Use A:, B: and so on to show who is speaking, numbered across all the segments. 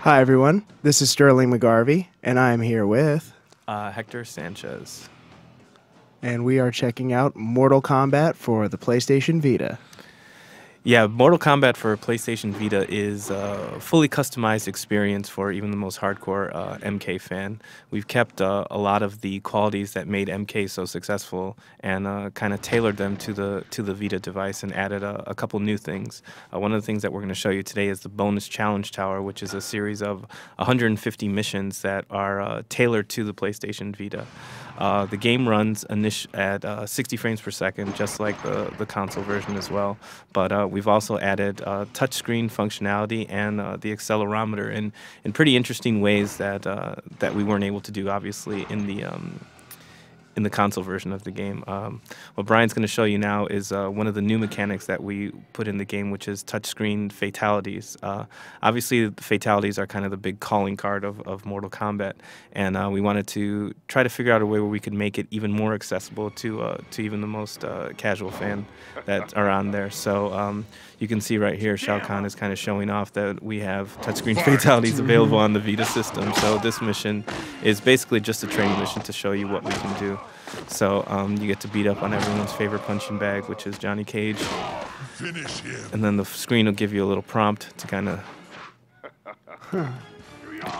A: Hi, everyone. This is Sterling McGarvey, and I'm here with,
B: Hector Sanchez.
A: and we are checking out Mortal Kombat for the PlayStation Vita.
B: Yeah, Mortal Kombat for PlayStation Vita is a fully customized experience for even the most hardcore MK fan. We've kept a lot of the qualities that made MK so successful and kind of tailored them to the Vita device and added a couple new things. One of the things that we're going to show you today is the bonus challenge tower, which is a series of 150 missions that are tailored to the PlayStation Vita. The game runs at 60 frames per second, just like the console version as well. But we've also added touchscreen functionality and the accelerometer in pretty interesting ways that we weren't able to do, obviously, in the console version of the game. What Brian's going to show you now is one of the new mechanics that we put in the game, which is touchscreen fatalities. Obviously, the fatalities are kind of the big calling card of Mortal Kombat, and we wanted to try to figure out a way where we could make it even more accessible to even the most casual fan that are on there. So you can see right here, Shao Kahn is kind of showing off that we have touchscreen fatalities available on the Vita system. So this mission is basically just a training mission to show you what we can do. So you get to beat up on everyone's favorite punching bag, which is Johnny Cage.
C: Finish him.
B: And then the screen will give you a little prompt to kind of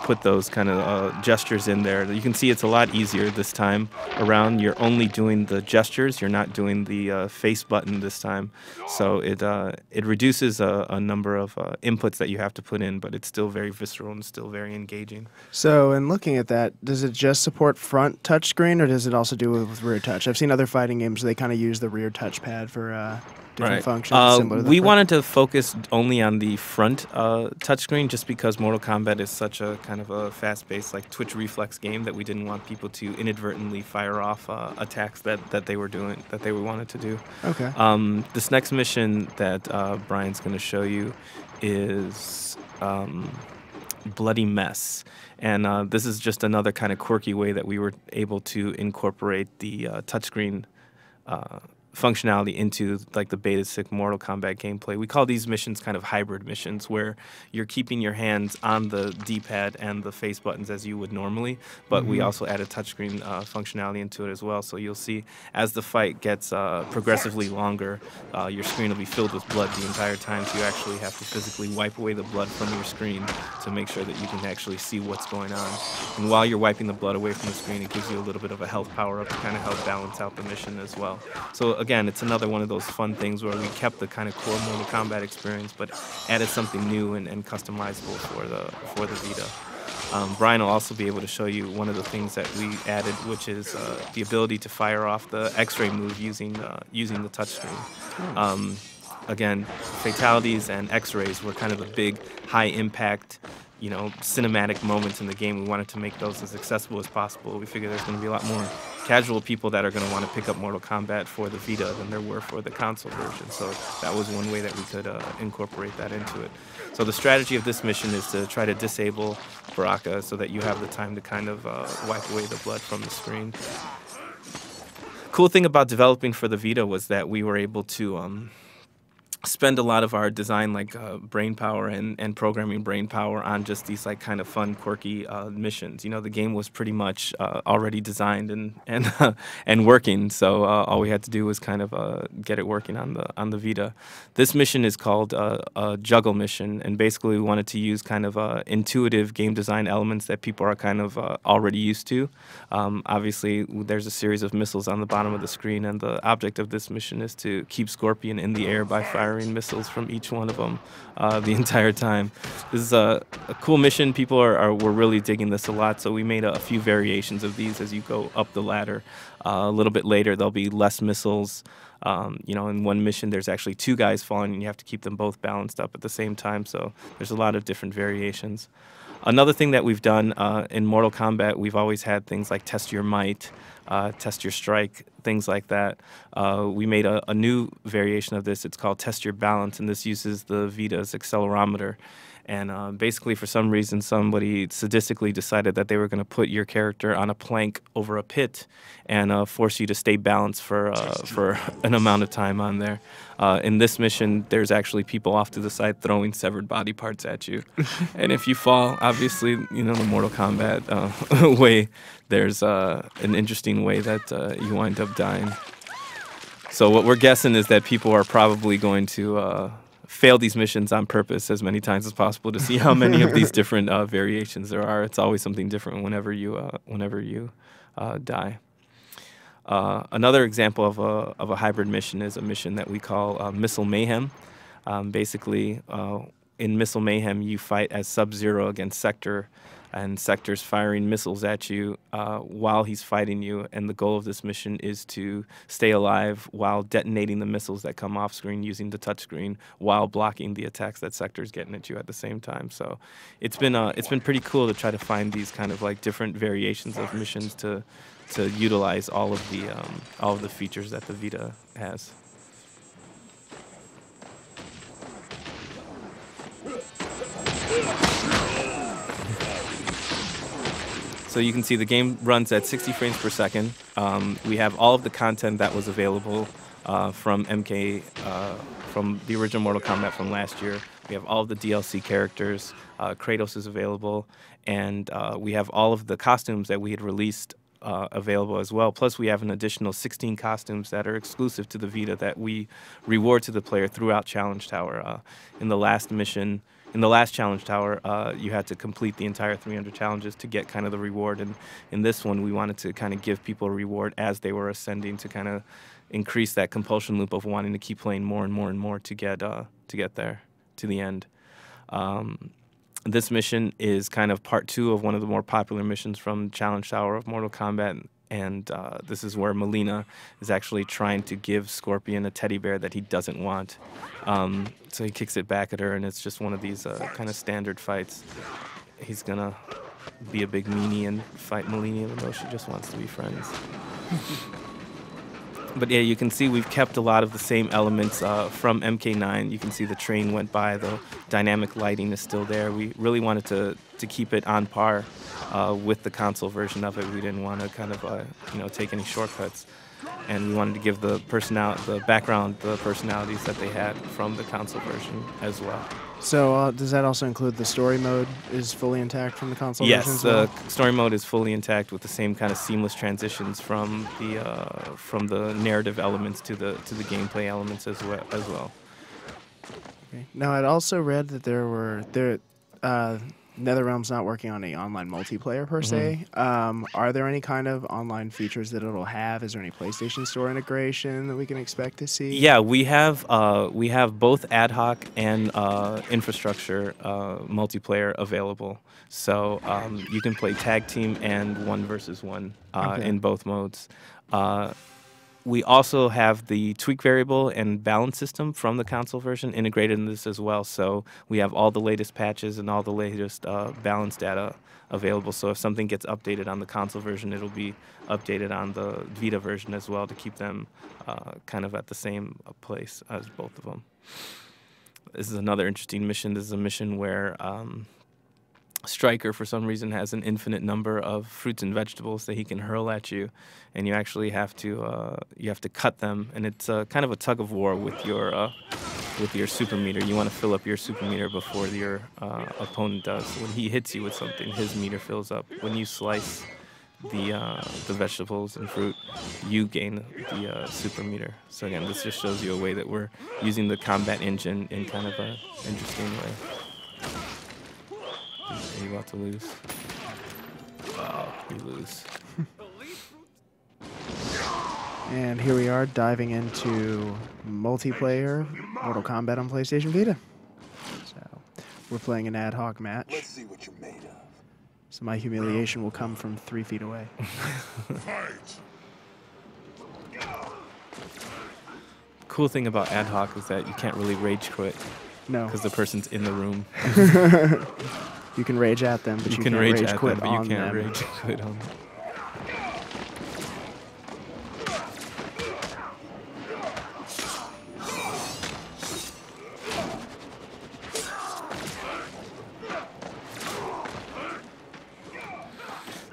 B: put those kind of gestures in there. You can see it's a lot easier this time around. You're only doing the gestures. You're not doing the face button this time. So it reduces a number of inputs that you have to put in, but it's still very visceral and still very engaging.
A: So, in looking at that, does it just support front touchscreen, or does it also do with rear touch? I've seen other fighting games where they kind of use the rear touchpad for different functions. Similar to the
B: We
A: front.
B: wanted to focus only on the front touchscreen just because Mortal Kombat is such a kind of a fast-paced, like Twitch reflex game that we didn't want people to inadvertently fire off attacks that they were doing, that they wanted to do.
A: Okay.
B: This next mission that Brian's going to show you is Bloody Mess. And this is just another kind of quirky way that we were able to incorporate the touchscreen functionality into like the basic Mortal Kombat gameplay. We call these missions kind of hybrid missions where you're keeping your hands on the D-pad and the face buttons as you would normally, but we also added touchscreen functionality into it as well. So you'll see as the fight gets progressively longer, your screen will be filled with blood the entire time, so you actually have to physically wipe away the blood from your screen to make sure that you can actually see what's going on. And while you're wiping the blood away from the screen, it gives you a little bit of a health power-up to kind of help balance out the mission as well. So again, it's another one of those fun things where we kept the kind of core Mortal Kombat experience, but added something new and customizable for the Vita. Brian will also be able to show you one of the things that we added, which is the ability to fire off the X-ray move using the touchscreen. Again, fatalities and X-rays were kind of the big, high-impact, cinematic moments in the game. We wanted to make those as accessible as possible. We figured there's going to be a lot more casual people that are going to want to pick up Mortal Kombat for the Vita than there were for the console version. So that was one way that we could incorporate that into it. So the strategy of this mission is to try to disable Baraka so that you have the time to kind of wipe away the blood from the screen. Cool thing about developing for the Vita was that we were able to spend a lot of our design brain power and programming brain power on just these like kind of fun, quirky missions. The game was pretty much already designed and working, so all we had to do was kind of get it working on the Vita. This mission is called a juggle mission, and basically we wanted to use kind of intuitive game design elements that people are kind of already used to. Obviously, there's a series of missiles on the bottom of the screen, and the object of this mission is to keep Scorpion in the air by firing missiles from each one of them the entire time. This is a cool mission. People were really digging this a lot, so we made a few variations of these as you go up the ladder. A little bit later, there'll be less missiles. In one mission, there's actually two guys falling, and you have to keep them both balanced up at the same time, so there's a lot of different variations. Another thing that we've done in Mortal Kombat, we've always had things like Test Your Might, test your strike, things like that. We made a new variation of this. It's called Test Your Balance, and this uses the Vita's accelerometer. And basically, for some reason, somebody sadistically decided that they were going to put your character on a plank over a pit and force you to stay balanced for an amount of time on there. In this mission, there's actually people off to the side throwing severed body parts at you. And if you fall, obviously, you know, the Mortal Kombat way, there's an interesting way that you wind up dying. So what we're guessing is that people are probably going to fail these missions on purpose as many times as possible to see how many of these different variations there are. It's always something different whenever you die. Another example of a hybrid mission is a mission that we call Missile Mayhem. Basically, in Missile Mayhem, you fight as Sub-Zero against Sector, and Sector's firing missiles at you while he's fighting you. And the goal of this mission is to stay alive while detonating the missiles that come off screen using the touchscreen while blocking the attacks that Sector's getting at you at the same time. So it's been pretty cool to try to find these kind of like different variations of missions to utilize all of the features that the Vita has. So you can see the game runs at 60 frames per second. We have all of the content that was available from MK, from the original Mortal Kombat from last year. We have all of the DLC characters. Kratos is available. And we have all of the costumes that we had released available as well. Plus, we have an additional 16 costumes that are exclusive to the Vita that we reward to the player throughout Challenge Tower. In the last mission, in the last Challenge Tower, you had to complete the entire 300 challenges to get kind of the reward. And in this one, we wanted to kind of give people a reward as they were ascending to kind of increase that compulsion loop of wanting to keep playing more and more and more to get there, to the end. This mission is kind of part 2 of one of the more popular missions from Challenge Tower of Mortal Kombat, and this is where Melina is actually trying to give Scorpion a teddy bear that he doesn't want. So he kicks it back at her, and it's just one of these kind of standard fights. He's gonna be a big meanie and fight Melina, even though she just wants to be friends. But yeah, you can see we've kept a lot of the same elements from MK9. You can see the train went by, the dynamic lighting is still there. We really wanted to keep it on par with the console version of it. We didn't want to kind of take any shortcuts, and we wanted to give the background, the personalities that they had from the console version as well.
A: So does that also include the story mode is fully intact from the console version as well?
B: Yes, the story mode is fully intact with the same kind of seamless transitions from the narrative elements to the gameplay elements as well.
A: Okay. Now, I'd also read that NetherRealm's not working on any online multiplayer per se. Are there any kind of online features that it'll have? Is there any PlayStation Store integration that we can expect to see?
B: Yeah, we have both ad hoc and infrastructure multiplayer available. So you can play tag team and 1 versus 1 in both modes. We also have the tweak variable and balance system from the console version integrated in this as well. So we have all the latest patches and all the latest balance data available. So if something gets updated on the console version, it'll be updated on the Vita version as well to keep them kind of at the same place as both of them. This is another interesting mission. This is a mission where Striker, for some reason, has an infinite number of fruits and vegetables that he can hurl at you, and you actually have to cut them, and it's kind of a tug of war with your super meter. You want to fill up your super meter before your opponent does. When he hits you with something, his meter fills up. When you slice the vegetables and fruit, you gain the super meter. So again, this just shows you a way that we're using the combat engine in kind of an interesting way. Are you about to lose? Wow, you lose.
A: And here we are diving into multiplayer Mortal Kombat on PlayStation Vita. So we're playing an ad hoc match.
C: Let's see what you're made of.
A: So my humiliation will come from 3 feet away.
B: Cool thing about ad hoc is that you can't really rage quit.
A: No.
B: Because the person's in the room.
A: You can rage at them, but you can't rage quit on them.
B: Rage quit on them.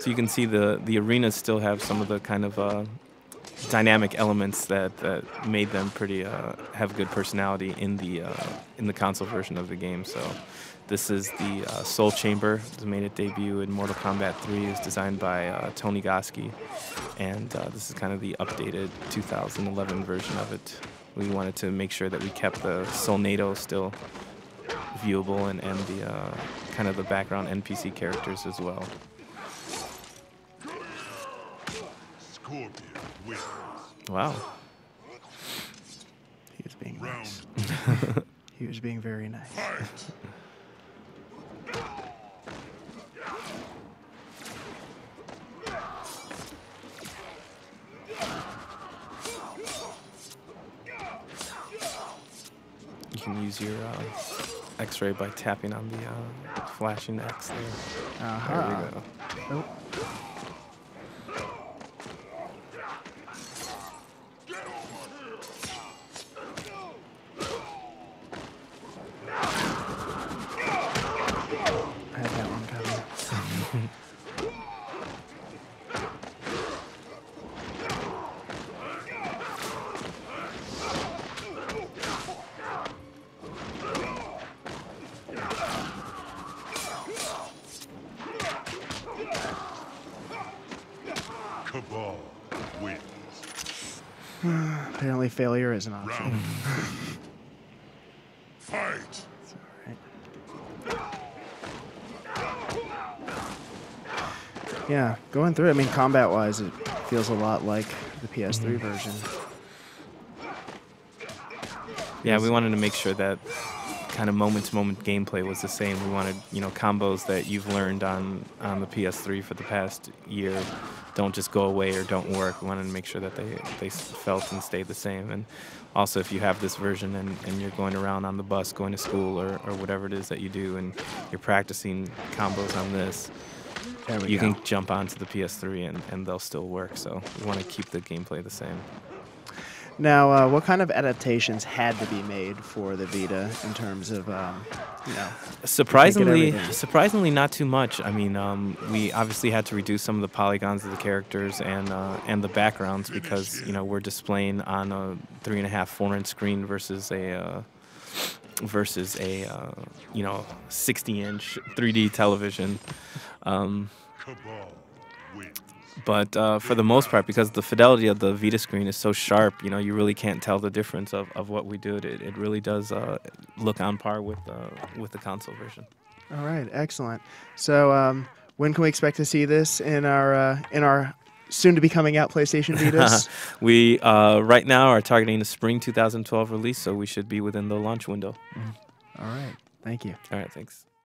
B: So you can see the arenas still have some of the kind of dynamic elements that made them pretty have good personality in the console version of the game. So this is the Soul Chamber. It made its debut in Mortal Kombat 3. It was designed by Tony Goski, and this is kind of the updated 2011 version of it. We wanted to make sure that we kept the Soulnado still viewable and the kind of the background NPC characters as well. Wow.
A: He was being nice. He was being very nice.
B: You can use your X-ray by tapping on the flashing X there. There we go.
A: Oh. I had that one coming.
C: Cabal wins.
A: Apparently failure is an option.
C: Fight!
A: It's all right. Yeah, going through it, I mean, combat-wise, it feels a lot like the PS3 version.
B: Yeah, we wanted to make sure that kind of moment-to-moment gameplay was the same. We wanted, combos that you've learned on the PS3 for the past year don't just go away or don't work. We wanted to make sure that they felt and stayed the same. And also, if you have this version and you're going around on the bus, going to school or whatever it is that you do, and you're practicing combos on this, you can jump onto the PS3 and they'll still work. So we want to keep the gameplay the same.
A: Now, what kind of adaptations had to be made for the Vita in terms of,
B: Surprisingly, not too much. I mean, we obviously had to reduce some of the polygons of the characters and the backgrounds because we're displaying on a 3.5, 4-inch screen versus a 60-inch 3D television. But for the most part, because the fidelity of the Vita screen is so sharp, you really can't tell the difference of what we do. It really does look on par with the console version.
A: All right, excellent. So when can we expect to see this in our soon-to-be coming out PlayStation Vitas?
B: We right now are targeting the spring 2012 release, so we should be within the launch window.
A: All right, thank you.
B: All right, thanks.